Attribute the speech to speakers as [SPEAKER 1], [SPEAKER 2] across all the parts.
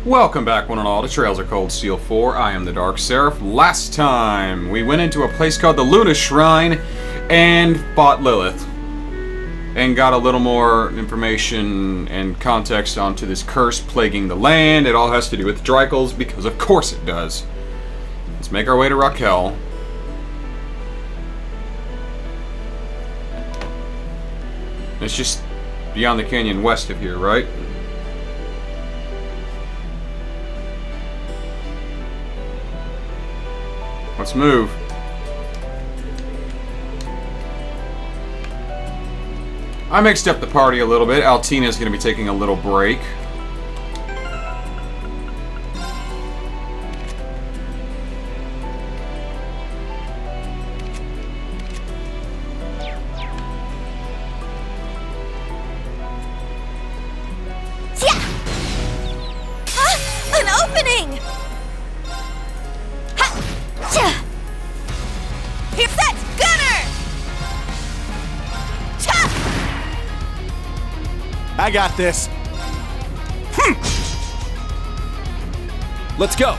[SPEAKER 1] Welcome back, one and all, to Trails of Cold Steel 4. I am the Dark Seraph. Last time, we went into a place called the Luna Shrine and fought Lilith. And got a little more information and context onto this curse plaguing the land. It all has to do with Drykels, because of course it does. Let's make our way to Raquel. It's just beyond the canyon west of here, right? Let's move. I mixed up the party a little bit. Altina's going to be taking a little break.
[SPEAKER 2] An opening! Here's that gunner!
[SPEAKER 3] I got this. Let's go.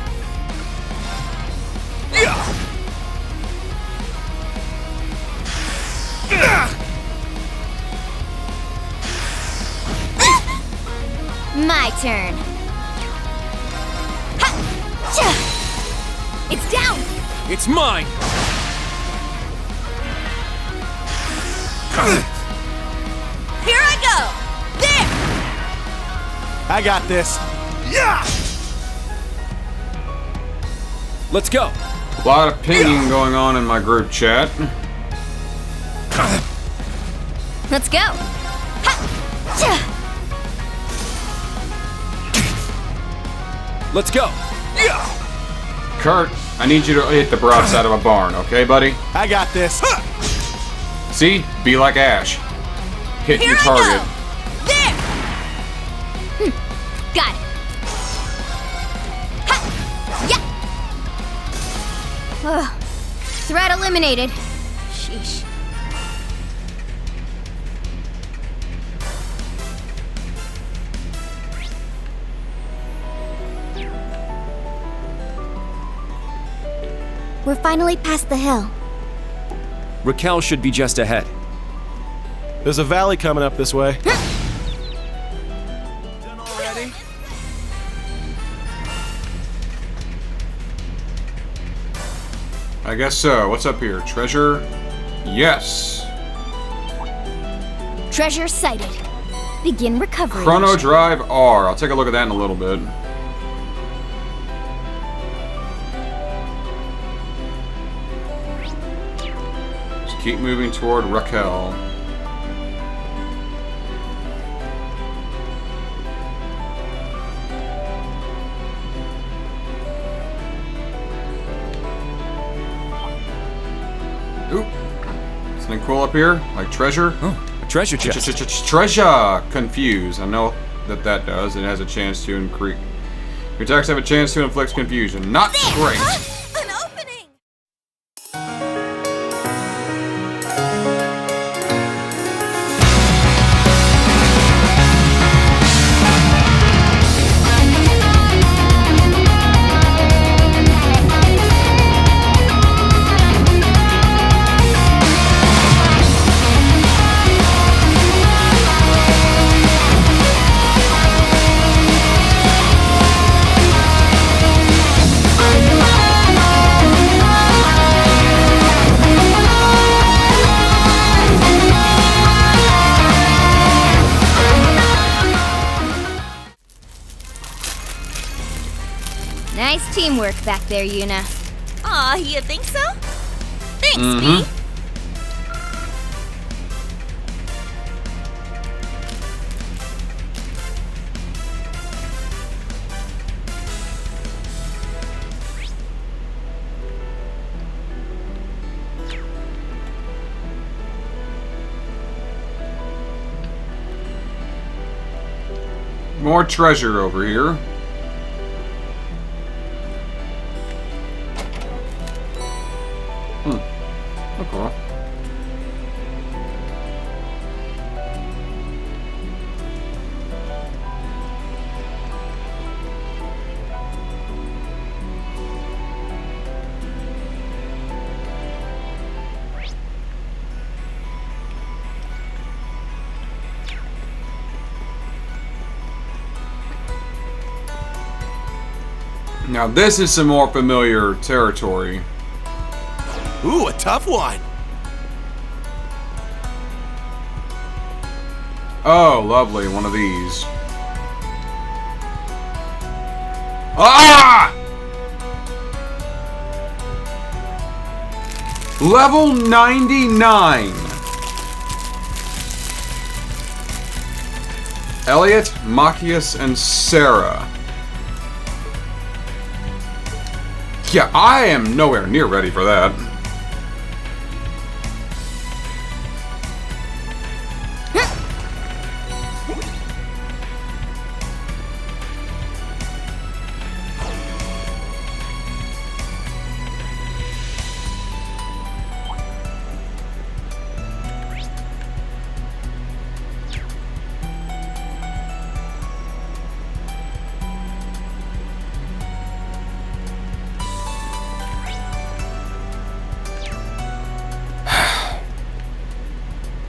[SPEAKER 2] My turn. It's down!
[SPEAKER 3] It's mine.
[SPEAKER 2] Here I go! There!
[SPEAKER 3] I got this. Yeah. Let's go.
[SPEAKER 1] A lot of pinging going on in my group chat.
[SPEAKER 2] Let's go!
[SPEAKER 3] Let's go.
[SPEAKER 1] Kurt, I need you to hit the broadside of a barn, okay, buddy?
[SPEAKER 3] I got this.
[SPEAKER 1] See? Be like Ash. Hit
[SPEAKER 2] Here
[SPEAKER 1] your
[SPEAKER 2] I
[SPEAKER 1] target.
[SPEAKER 2] go! There! Got it. Yeah! Threat eliminated. Sheesh. We're finally past the hill.
[SPEAKER 4] Raquel should be just ahead.
[SPEAKER 3] There's a valley coming up this way.
[SPEAKER 1] I guess so. What's up here? Treasure? Yes.
[SPEAKER 2] Treasure sighted. Begin recovery.
[SPEAKER 1] Chrono Drive R. I'll take a look at that in a little bit. Just keep moving toward Raquel. Oop. Something cool up here? Like treasure?
[SPEAKER 4] Oh, a treasure chest.
[SPEAKER 1] Treasure! Confuse. I know that does. It has a chance to increase. Your attacks have a chance to inflict confusion. Not great.
[SPEAKER 2] An opening! Nice teamwork back there, Yuna. Aw, you think so? Thanks, P.
[SPEAKER 1] More treasure over here. Okay. Now this is some more familiar territory.
[SPEAKER 3] Ooh, a tough one.
[SPEAKER 1] Oh, lovely, one of these. Ah! Level 99. Elliot, Machias, and Sarah. Yeah, I am nowhere near ready for that.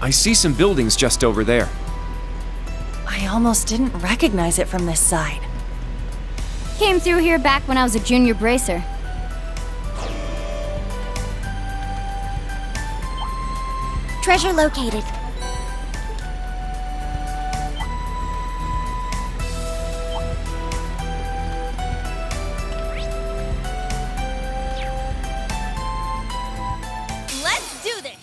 [SPEAKER 4] I see some buildings just over there.
[SPEAKER 5] I almost didn't recognize it from this side.
[SPEAKER 2] Came through here back when I was a junior bracer. Treasure located. Let's do this!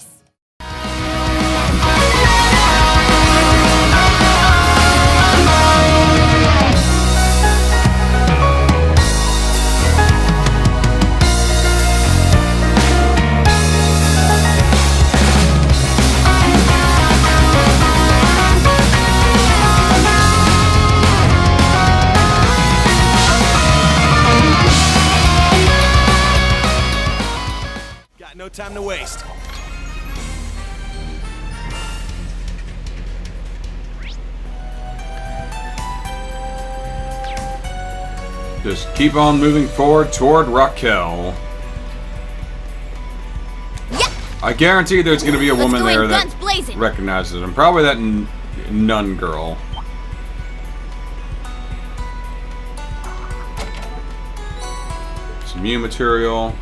[SPEAKER 3] Got no time to waste.
[SPEAKER 1] Just keep on moving forward toward Raquel.
[SPEAKER 2] Yeah!
[SPEAKER 1] I guarantee there's going to be a woman
[SPEAKER 2] Let's go
[SPEAKER 1] there
[SPEAKER 2] in,
[SPEAKER 1] that
[SPEAKER 2] guns blazing.
[SPEAKER 1] recognizes him. Probably that nun girl. Some new material.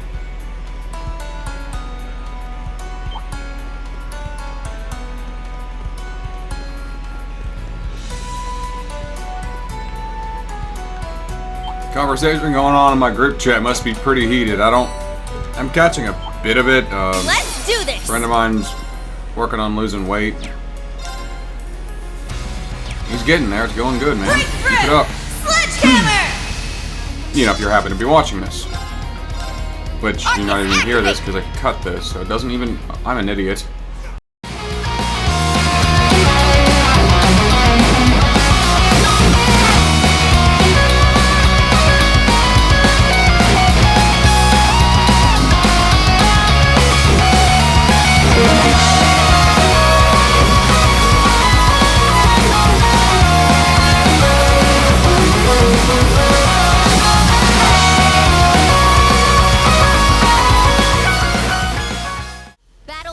[SPEAKER 1] Conversation going on in my group chat must be pretty heated. I'm catching a bit of it.
[SPEAKER 2] Let's do this!
[SPEAKER 1] Friend of mine's working on losing weight. He's getting there. It's going good, man. Keep it up.
[SPEAKER 2] Sledgehammer!
[SPEAKER 1] You know, if you're happy to be watching this. Which, you're not even hear this because I cut this, so it doesn't even... I'm an idiot.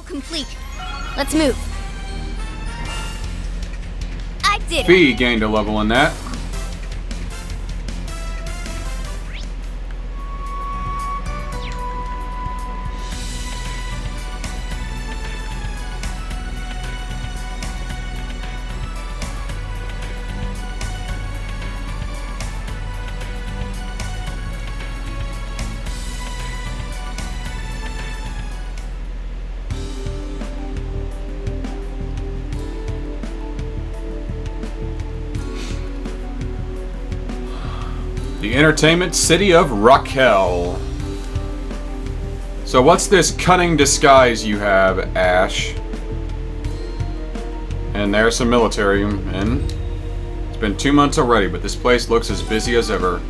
[SPEAKER 2] Complete. Let's move. I did it.
[SPEAKER 1] Fee gained a level in that. The entertainment city of Raquel. So what's this cunning disguise you have, Ash? And there's some military men. It's been 2 months already, but this place looks as busy as ever.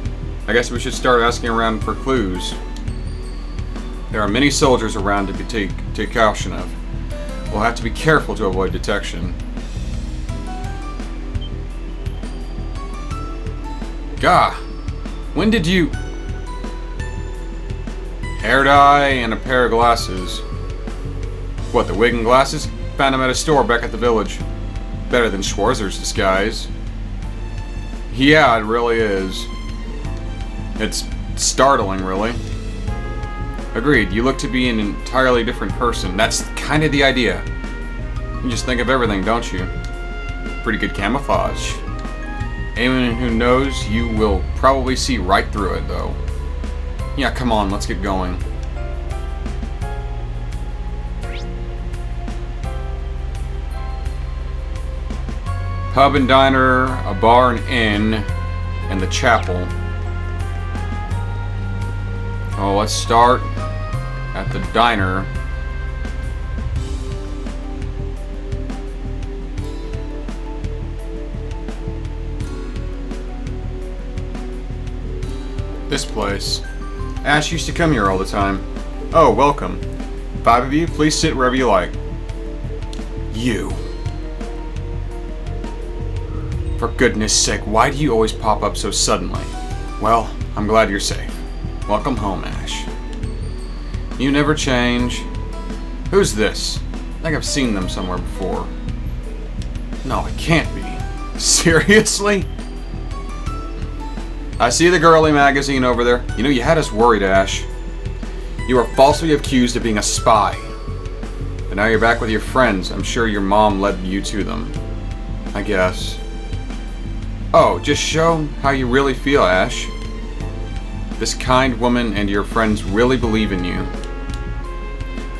[SPEAKER 1] I guess we should start asking around for clues. There are many soldiers around to take caution of. We'll have to be careful to avoid detection. Gah! When did you... Hair dye and a pair of glasses. What, the wig and glasses? Found them at a store back at the village. Better than Schwarzer's disguise. Yeah, it really is. It's startling, really. Agreed, you look to be an entirely different person. That's kind of the idea. You just think of everything, don't you? Pretty good camouflage. Anyone who knows you will probably see right through it, though. Yeah, come on, let's get going. Pub and diner, a bar and inn, and the chapel. Oh, let's start at the diner. This place. Ash used to come here all the time. Oh, welcome. 5 of you, please sit wherever you like. You. For goodness sake, why do you always pop up so suddenly? Well, I'm glad you're safe. Welcome home, Ash. You never change. Who's this? I think I've seen them somewhere before. No, it can't be. Seriously? I see the girly magazine over there. You know, you had us worried, Ash. You were falsely accused of being a spy. But now you're back with your friends. I'm sure your mom led you to them. I guess. Oh, just show how you really feel, Ash. This kind woman and your friends really believe in you.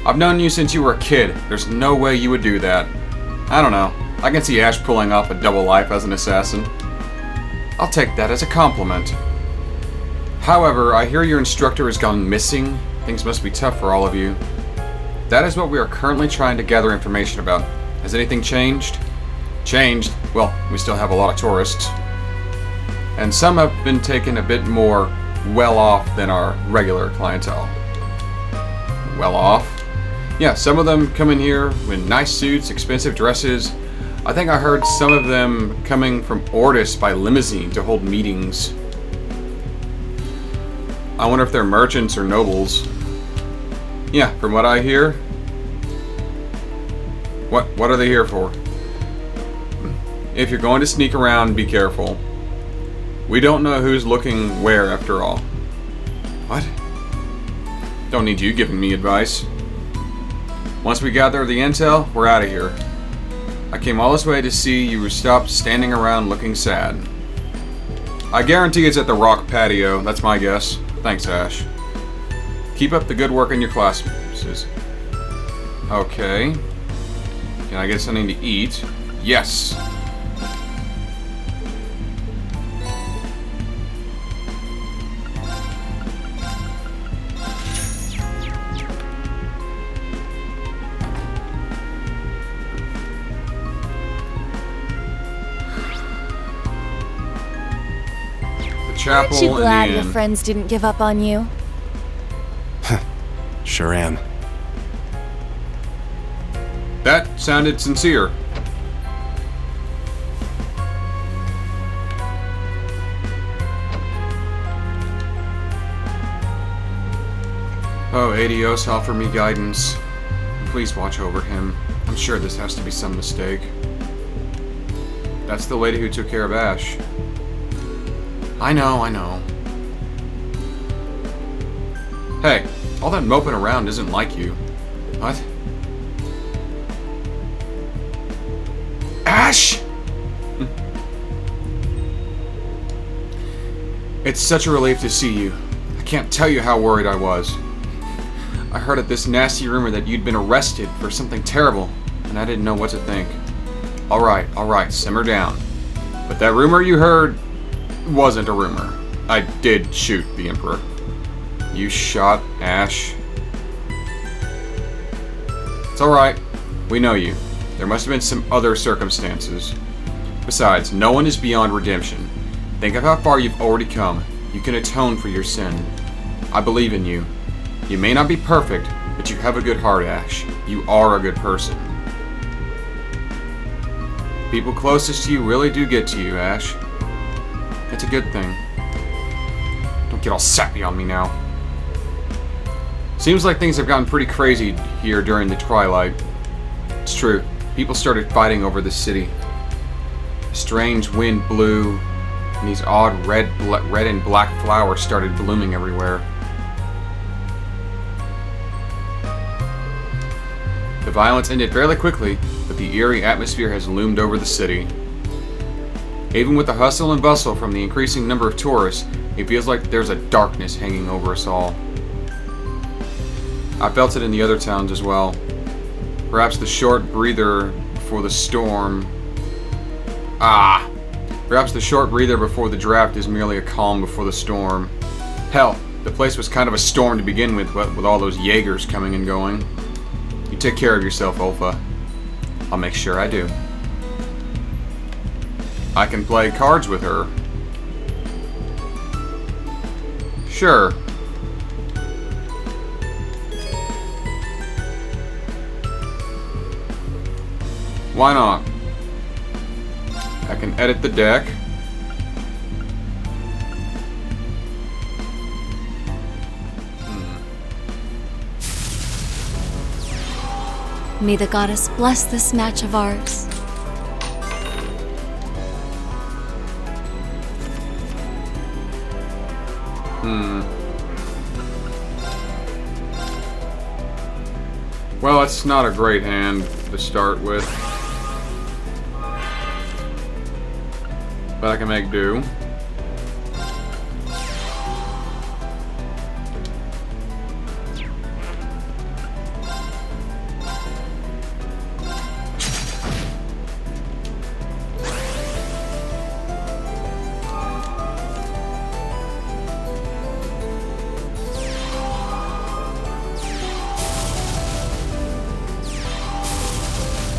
[SPEAKER 1] I've known you since you were a kid. There's no way you would do that. I don't know. I can see Ash pulling off a double life as an assassin. I'll take that as a compliment. However, I hear your instructor has gone missing. Things must be tough for all of you. That is what we are currently trying to gather information about. Has anything changed? Changed? Well, we still have a lot of tourists. And some have been taken a bit more well off than our regular clientele. Well off? Yeah, some of them come in here with nice suits, expensive dresses. I think I heard some of them coming from Ordis by limousine to hold meetings. I wonder if they're merchants or nobles. Yeah, from what I hear. What are they here for? If you're going to sneak around, be careful. We don't know who's looking where after all. What? Don't need you giving me advice. Once we gather the intel, we're out of here. I came all this way to see you stop standing around looking sad. I guarantee it's at the Rock Patio, that's my guess. Thanks, Ash. Keep up the good work in your classes. Okay. Can I get something to eat? Yes. Chapel
[SPEAKER 5] Aren't you glad
[SPEAKER 1] and
[SPEAKER 5] your friends didn't give up on you?
[SPEAKER 3] Sure am.
[SPEAKER 1] That sounded sincere. Oh, Adios, offer me guidance. Please watch over him. I'm sure this has to be some mistake. That's the lady who took care of Ash. I know. Hey, all that moping around isn't like you. What? Ash! It's such a relief to see you. I can't tell you how worried I was. I heard at this nasty rumor that you'd been arrested for something terrible, and I didn't know what to think. Alright, simmer down. But that rumor you heard wasn't a rumor. I did shoot the Emperor. You shot Ash. It's alright. We know you. There must have been some other circumstances. Besides, no one is beyond redemption. Think of how far you've already come. You can atone for your sin. I believe in you. You may not be perfect, but you have a good heart, Ash. You are a good person. People closest to you really do get to you, Ash. It's a good thing. Don't get all sappy on me now. Seems like things have gotten pretty crazy here during the twilight. It's true. People started fighting over the city. A strange wind blew, And these odd red and black flowers started blooming everywhere. The violence ended fairly quickly, but the eerie atmosphere has loomed over the city. Even with the hustle and bustle from the increasing number of tourists, it feels like there's a darkness hanging over us all. I felt it in the other towns as well. Perhaps the short breather before the storm... Perhaps the short breather before the draft is merely a calm before the storm. Hell, the place was kind of a storm to begin with all those Jaegers coming and going. You take care of yourself, Ulfa. I'll make sure I do. I can play cards with her. Sure. Why not? I can edit the deck.
[SPEAKER 5] May the goddess bless this match of ours.
[SPEAKER 1] Well, it's not a great hand to start with. But I can make do.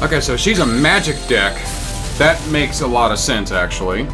[SPEAKER 1] Okay, so she's a magic deck. That makes a lot of sense, actually.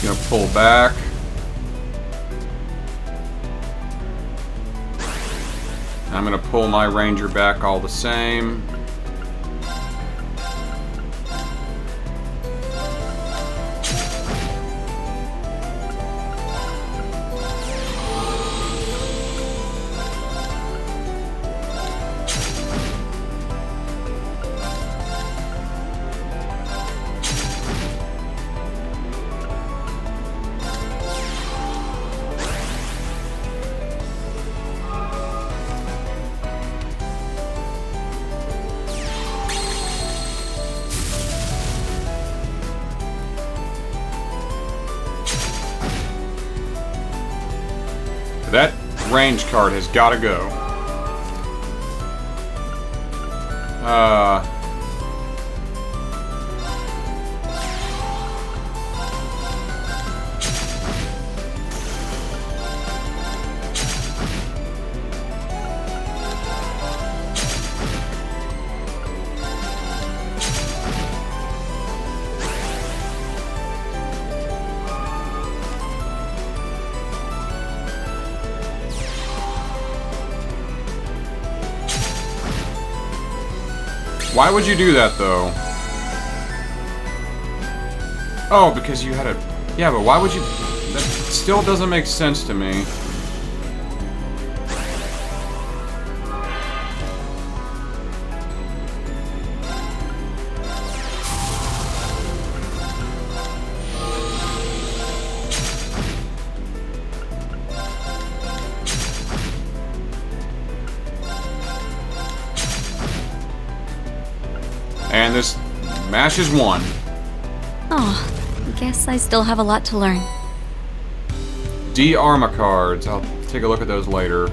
[SPEAKER 1] Gonna pull back. I'm gonna pull my ranger back all the same. That range card has got to go. Why would you do that, though? Oh, because you had a... Yeah, but why would you... That still doesn't make sense to me. And this MASH is 1.
[SPEAKER 5] Oh, guess I still have a lot to learn.
[SPEAKER 1] D-Arma cards. I'll take a look at those later.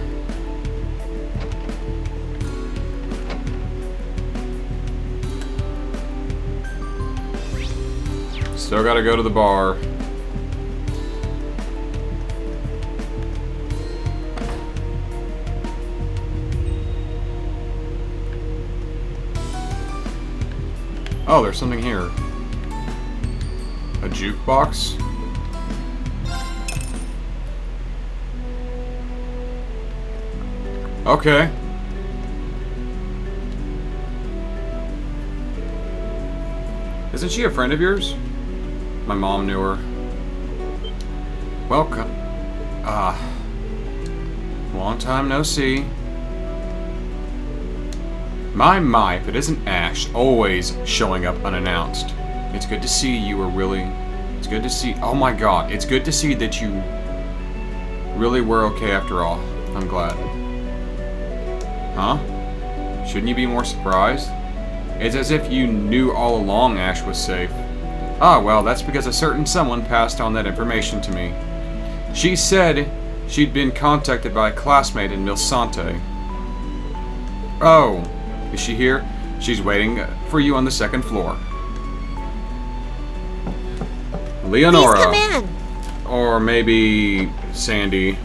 [SPEAKER 1] Still gotta go to the bar. Oh, there's something here. A jukebox? Okay. Isn't she a friend of yours? My mom knew her. Welcome. Long time no see. My, if it isn't Ash, always showing up unannounced. It's good to see you were really... It's good to see... Oh my god, it's good to see that you really were okay after all. I'm glad. Huh? Shouldn't you be more surprised? It's as if you knew all along Ash was safe. Ah, well, that's because a certain someone passed on that information to me. She said she'd been contacted by a classmate in Milsante. Oh, is she here? She's waiting for you on the 2nd floor. Leonora.
[SPEAKER 6] Please come in.
[SPEAKER 1] Or maybe Sandy.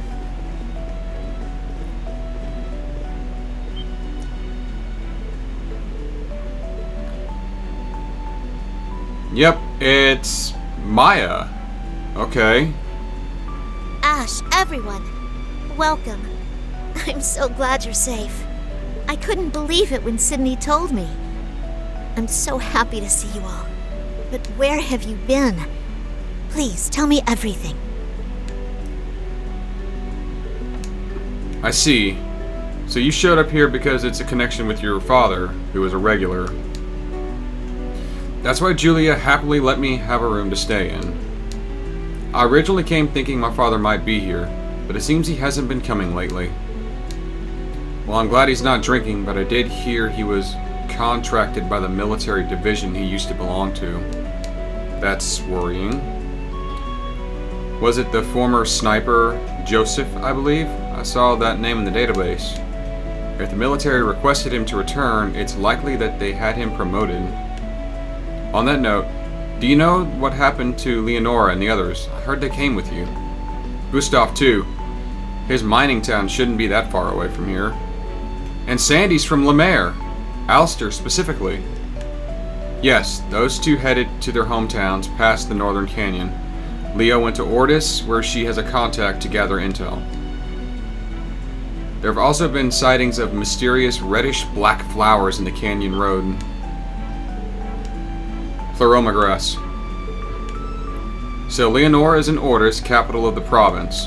[SPEAKER 1] Yep, it's Maya. Okay.
[SPEAKER 6] Ash, everyone, welcome. I'm so glad you're safe. I couldn't believe it when Sydney told me. I'm so happy to see you all. But where have you been? Please, tell me everything.
[SPEAKER 1] I see. So you showed up here because it's a connection with your father, who was a regular. That's why Julia happily let me have a room to stay in. I originally came thinking my father might be here, but it seems he hasn't been coming lately. Well, I'm glad he's not drinking, but I did hear he was contracted by the military division he used to belong to. That's worrying. Was it the former sniper, Joseph, I believe? I saw that name in the database. If the military requested him to return, it's likely that they had him promoted. On that note, do you know what happened to Leonora and the others? I heard they came with you. Gustav, too. His mining town shouldn't be that far away from here. And Sandy's from Lemaire. Alster, specifically. Yes, those two headed to their hometowns past the Northern Canyon. Leo went to Ordis, where she has a contact to gather intel. There have also been sightings of mysterious reddish-black flowers in the canyon road. Pleroma grass. So Leonora is in Ordis, capital of the province.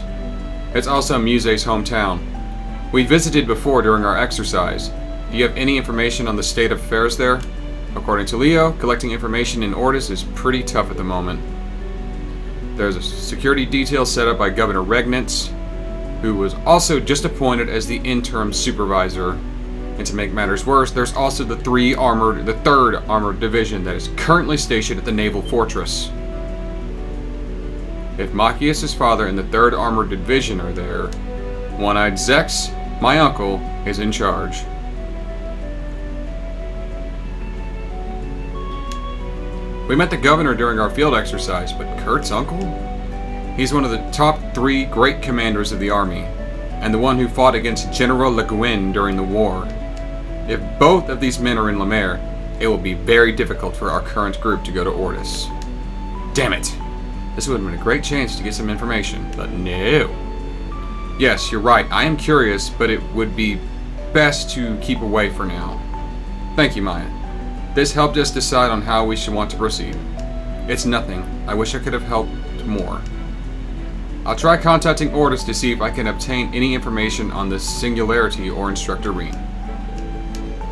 [SPEAKER 1] It's also Muse's hometown. We visited before during our exercise. Do you have any information on the state of affairs there? According to Leo, collecting information in Ordis is pretty tough at the moment. There's a security detail set up by Governor Regnitz, who was also just appointed as the interim supervisor. And to make matters worse, there's also the 3rd Armored Division that is currently stationed at the Naval Fortress. If Machias' father and the 3rd Armored Division are there, One-Eyed Zex, my uncle, is in charge. We met the governor during our field exercise, but Kurt's uncle? He's one of the top 3 great commanders of the army, and the one who fought against General Le Guin during the war. If both of these men are in Lemaire, it will be very difficult for our current group to go to Ordis. Damn it! This would have been a great chance to get some information, but no. Yes, you're right, I am curious, but it would be best to keep away for now. Thank you, Maya. This helped us decide on how we should want to proceed. It's nothing. I wish I could have helped more. I'll try contacting Ordis to see if I can obtain any information on the Singularity or Instructor Reen.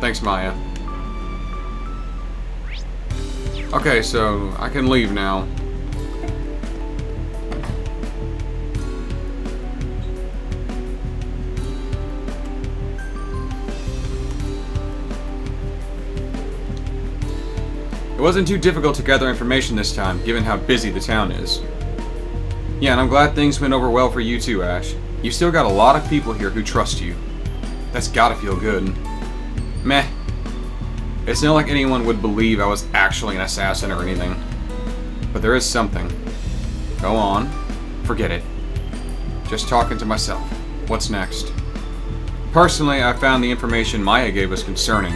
[SPEAKER 1] Thanks, Maya. Okay, so I can leave now. It wasn't too difficult to gather information this time, given how busy the town is. Yeah, and I'm glad things went over well for you too, Ash. You've still got a lot of people here who trust you. That's gotta feel good. Meh. It's not like anyone would believe I was actually an assassin or anything. But there is something. Go on. Forget it. Just talking to myself. What's next? Personally, I found the information Maya gave us concerning.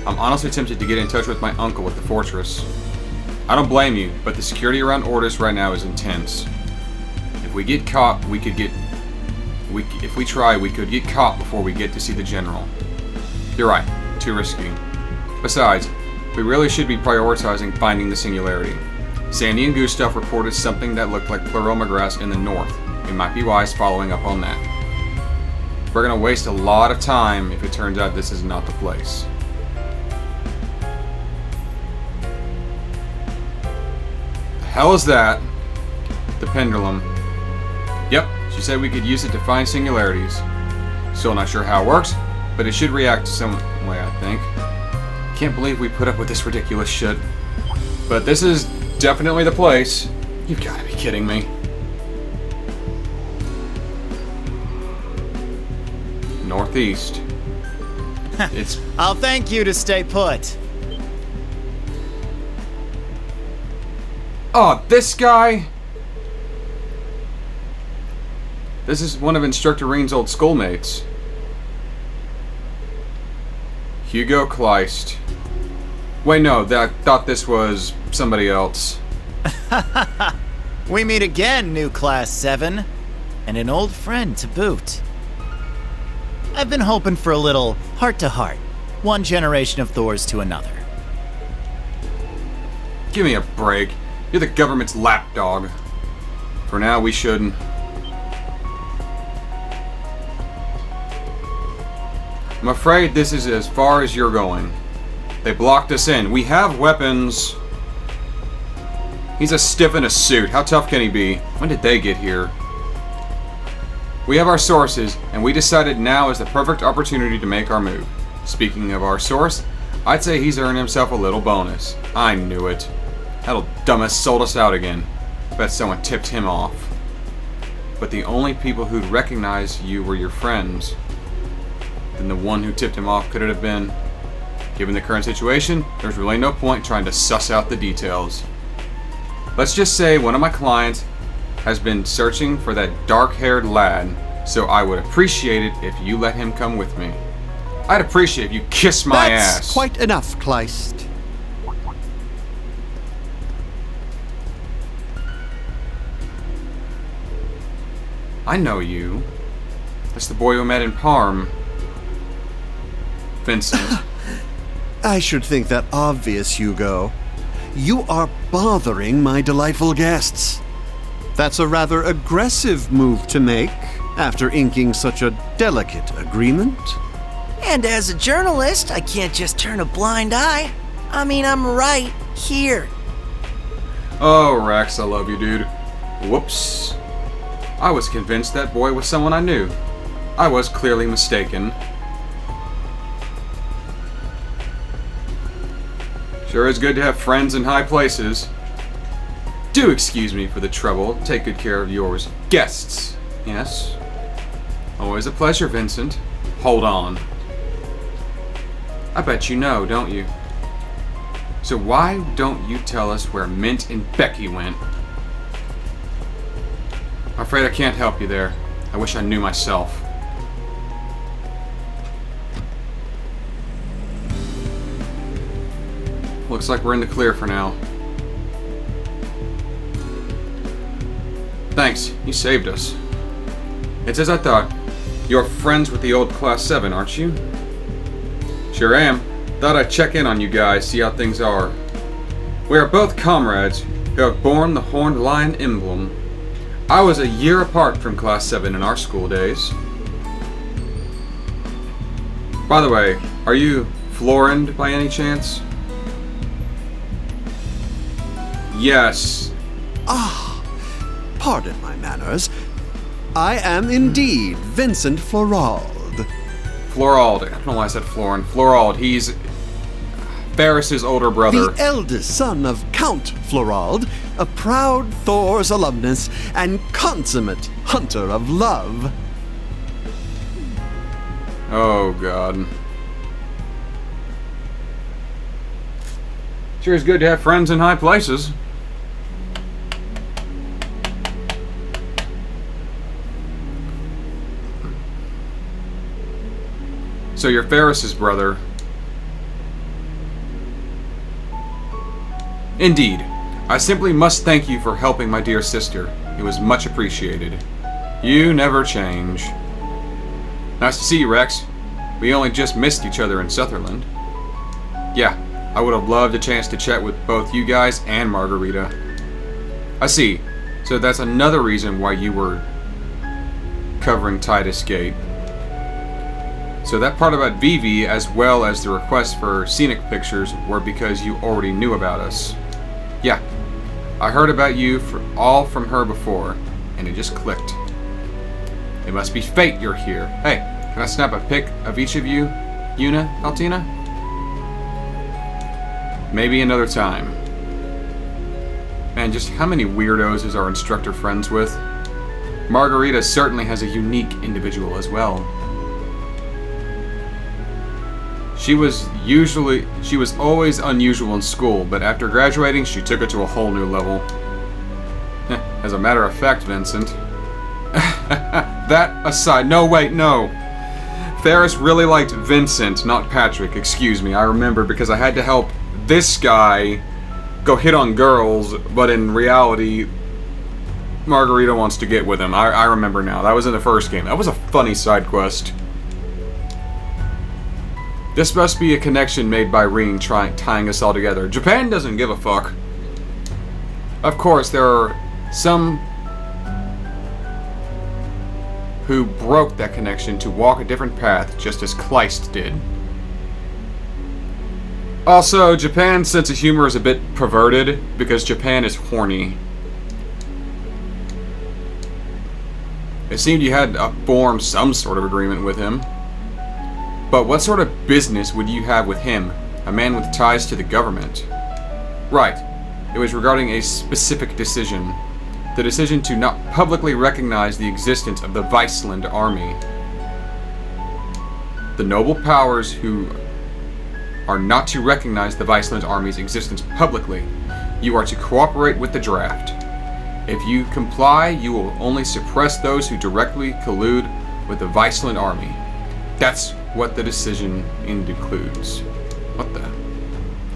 [SPEAKER 1] I'm honestly tempted to get in touch with my uncle at the fortress. I don't blame you, but the security around Ordis right now is intense. If we get caught, we could get... if we try, we could get caught before we get to see the general. You're right. Too risky. Besides, we really should be prioritizing finding the singularity. Sandy and Gustav reported something that looked like pleroma grass in the north. We might be wise following up on that. We're gonna waste a lot of time if it turns out this is not the place. The hell is that? The pendulum. Yep, she said we could use it to find singularities. Still not sure how it works, but it should react some way, I think. Can't believe we put up with this ridiculous shit. But this is definitely the place. You've gotta be kidding me. Northeast. It's...
[SPEAKER 7] I'll thank you to stay put.
[SPEAKER 1] Oh, this guy? This is one of Instructor Reen's old schoolmates. Hugo Kleist. Wait, no, I thought this was somebody else.
[SPEAKER 7] We meet again, new Class 7. And an old friend to boot. I've been hoping for a little heart-to-heart. One generation of Thors to another.
[SPEAKER 1] Give me a break. You're the government's lapdog. For now, we shouldn't. I'm afraid this is as far as you're going. They blocked us in. We have weapons. He's a stiff in a suit. How tough can he be? When did they get here? We have our sources, and we decided now is the perfect opportunity to make our move. Speaking of our source, I'd say he's earned himself a little bonus. I knew it. That little dumbass sold us out again. Bet someone tipped him off. But the only people who'd recognize you were your friends. Then the one who tipped him off could it have been? Given the current situation, there's really no point trying to suss out the details. Let's just say one of my clients has been searching for that dark-haired lad, so I would appreciate it if you let him come with me. I'd appreciate if you kiss my ass.
[SPEAKER 8] That's quite enough, Kleist.
[SPEAKER 1] I know you. That's the boy who met in Parm. Vincent.
[SPEAKER 8] I should think that obvious, Hugo. You are bothering my delightful guests. That's a rather aggressive move to make after inking such a delicate agreement.
[SPEAKER 9] And as a journalist, I can't just turn a blind eye. I mean, I'm right here.
[SPEAKER 1] Oh, Rex, I love you, dude. Whoops. I was convinced that boy was someone I knew. I was clearly mistaken. Sure is good to have friends in high places. Do excuse me for the trouble. Take good care of yours. Guests. Yes. Always a pleasure, Vincent. Hold on. I bet you know, don't you? So why don't you tell us where Mint and Becky went? I'm afraid I can't help you there. I wish I knew myself. Looks like we're in the clear for now. Thanks, you saved us. It's as I thought. You're friends with the old Class 7, aren't you? Sure am. Thought I'd check in on you guys, see how things are. We are both comrades who have borne the horned lion emblem. I was a year apart from Class 7 in our school days. By the way, are you Florend by any chance? Yes.
[SPEAKER 8] Pardon my manners. I am indeed Vincent Florald.
[SPEAKER 1] Florald. I don't know why I said Florend. Florald. He's... Ferris's older brother.
[SPEAKER 8] The eldest son of Count Florald, a proud Thor's alumnus and consummate hunter of love.
[SPEAKER 1] Oh, God. Sure is good to have friends in high places. So you're Ferris's brother. Indeed. I simply must thank you for helping my dear sister. It was much appreciated. You never change. Nice to see you, Rex. We only just missed each other in Sutherland. Yeah, I would have loved a chance to chat with both you guys and Margarita. I see. So that's another reason why you were covering Titus Gate. So that part about Vivi, as well as the request for scenic pictures, were because you already knew about us. Yeah, I heard about you all from her before, and it just clicked. It must be fate you're here. Hey, can I snap a pic of each of you, Yuna, Altina? Maybe another time. Man, just how many weirdos is our instructor friends with? Margarita certainly has a unique individual as well. She was always unusual in school, but after graduating, she took it to a whole new level. As a matter of fact, Vincent. That aside, no, wait, no. Ferris really liked Vincent, not Patrick, excuse me. I remember because I had to help this guy go hit on girls, but in reality, Margarita wants to get with him. I remember now. That was in the first game. That was a funny side quest. This must be a connection made by Ring tying us all together. Japan doesn't give a fuck. Of course, there are some who broke that connection to walk a different path, just as Kleist did. Also, Japan's sense of humor is a bit perverted, because Japan is horny. It seemed you had to form some sort of agreement with him. But what sort of business would you have with him, a man with ties to the government? Right. It was regarding a specific decision. The decision to not publicly recognize the existence of the Viceland army. The noble powers who are not to recognize the Viceland army's existence publicly. You are to cooperate with the draft. If you comply, you will only suppress those who directly collude with the Viceland army. That's what the decision includes. What the?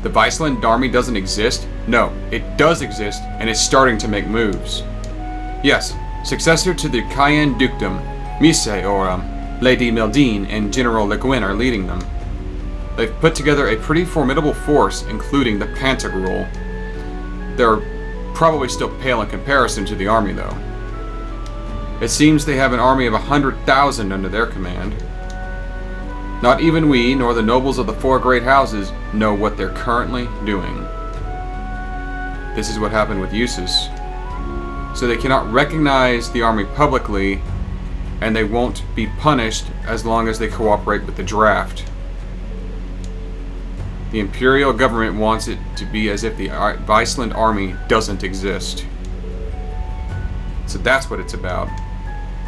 [SPEAKER 1] The Viceland army doesn't exist? No, it does exist, and it's starting to make moves. Yes, successor to the Cayenne Dukedom, Mise or Lady Meldine and General Le Guin are leading them. They've put together a pretty formidable force, including the Pantagruel. They're probably still pale in comparison to the army, though. It seems they have an army of 100,000 under their command. Not even we, nor the nobles of the four great houses, know what they're currently doing. This is what happened with Eustace. So they cannot recognize the army publicly, and they won't be punished as long as they cooperate with the draft. The Imperial government wants it to be as if the Viceland army doesn't exist. So that's what it's about.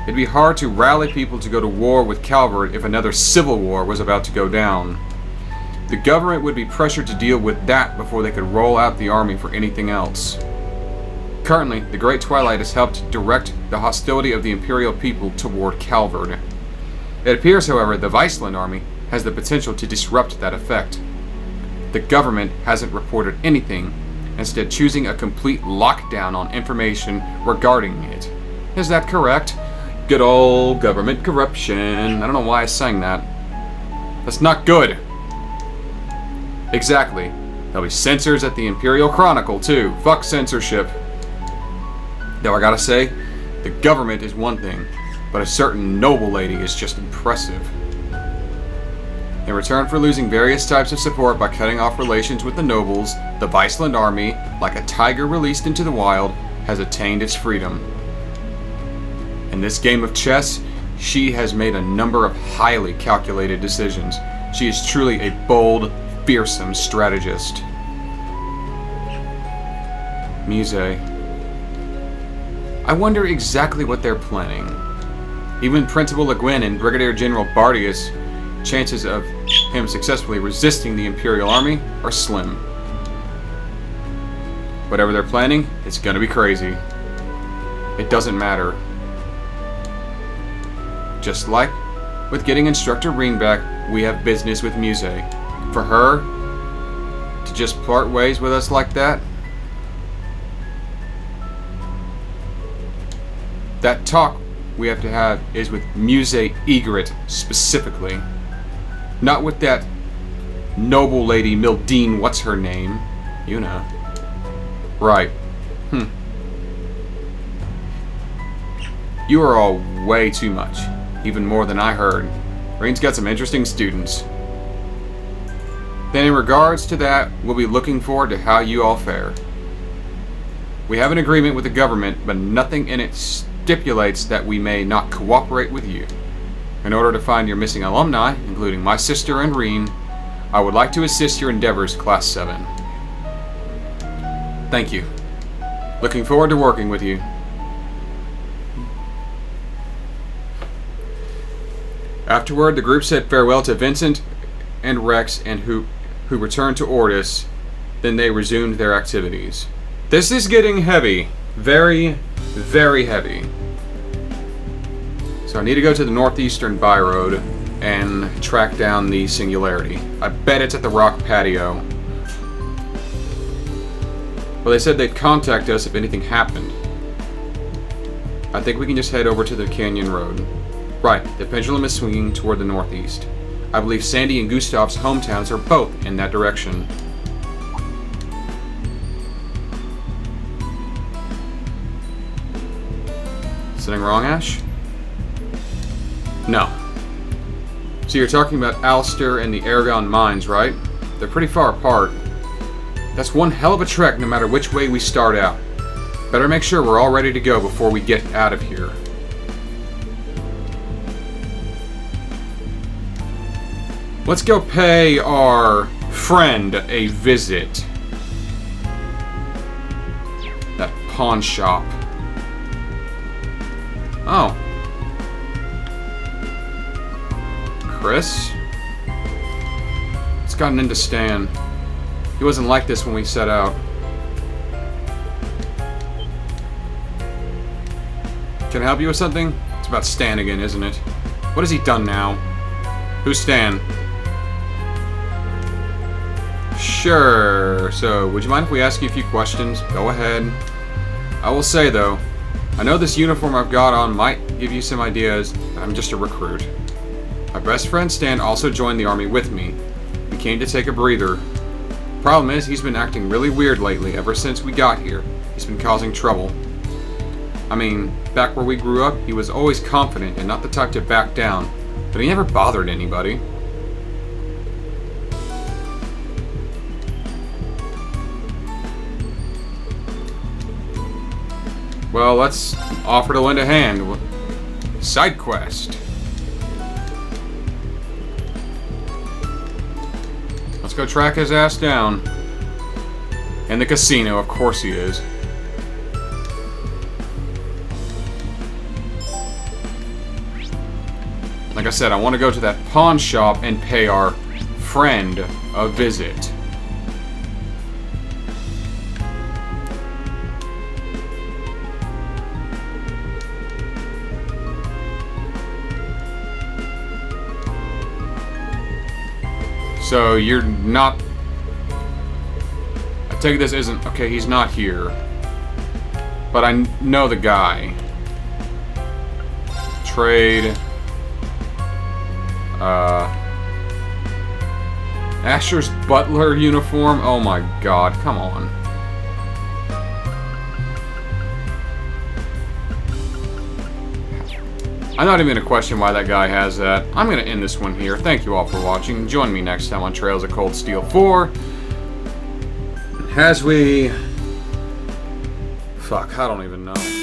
[SPEAKER 1] It'd be hard to rally people to go to war with Calvert if another civil war was about to go down. The government would be pressured to deal with that before they could roll out the army for anything else. Currently, the Great Twilight has helped direct the hostility of the Imperial people toward Calvert. It appears, however, the Viceland army has the potential to disrupt that effect. The government hasn't reported anything, instead choosing a complete lockdown on information regarding it. Is that correct? Good old government corruption. I don't know why I sang that. That's not good. Exactly. There'll be censors at the Imperial Chronicle, too. Fuck censorship. Though I gotta say, the government is one thing, but a certain noble lady is just impressive. In return for losing various types of support by cutting off relations with the nobles, the Viceland army, like a tiger released into the wild, has attained its freedom. In this game of chess, she has made a number of highly calculated decisions. She is truly a bold, fearsome strategist. Muse. I wonder exactly what they're planning. Even Principal Le Guin and Brigadier General Bardius, chances of him successfully resisting the Imperial Army are slim. Whatever they're planning, it's gonna be crazy. It doesn't matter. Just like with getting Instructor Reen back, we have business with Muse. For her to just part ways with us like that, that talk we have to have is with Muse Egret specifically. Not with that noble lady Mildine, what's her name? You know. Right. You are all way too much. Even more than I heard. Reen's got some interesting students. Then in regards to that, we'll be looking forward to how you all fare. We have an agreement with the government, but nothing in it stipulates that we may not cooperate with you. In order to find your missing alumni, including my sister and Reen, I would like to assist your endeavors, Class 7. Thank you. Looking forward to working with you. Afterward, the group said farewell to Vincent and Rex, and who returned to Ordis. Then they resumed their activities. This is getting heavy. Very, very heavy. So I need to go to the northeastern byroad and track down the singularity. I bet it's at the rock patio. Well, they said they'd contact us if anything happened. I think we can just head over to the canyon road. Right, the pendulum is swinging toward the northeast. I believe Sandy and Gustav's hometowns are both in that direction. Something wrong, Ash? No. So you're talking about Alster and the Aragon mines, right? They're pretty far apart. That's one hell of a trek no matter which way we start out. Better make sure we're all ready to go before we get out of here. Let's go pay our friend a visit. That pawn shop. Oh. Chris? It's gotten into Stan. He wasn't like this when we set out. Can I help you with something? It's about Stan again, isn't it? What has he done now? Who's Stan? Sure. So, would you mind if we ask you a few questions? Go ahead. I will say, though, I know this uniform I've got on might give you some ideas, but I'm just a recruit. My best friend Stan also joined the army with me. We came to take a breather. Problem is, he's been acting really weird lately ever since we got here. He's been causing trouble. I mean, back where we grew up, he was always confident and not the type to back down, but he never bothered anybody. Well, let's offer to lend a hand. Side quest. Let's go track his ass down. In the casino, of course he is. Like I said, I want to go to that pawn shop and pay our friend a visit. So you're not... I take it this isn't... Okay, he's not here. But I know the guy. Trade... Asher's butler uniform? Oh my god, come on. I'm not even going to question why that guy has that. I'm going to end this one here. Thank you all for watching. Join me next time on Trails of Cold Steel 4. As we... Fuck, I don't even know.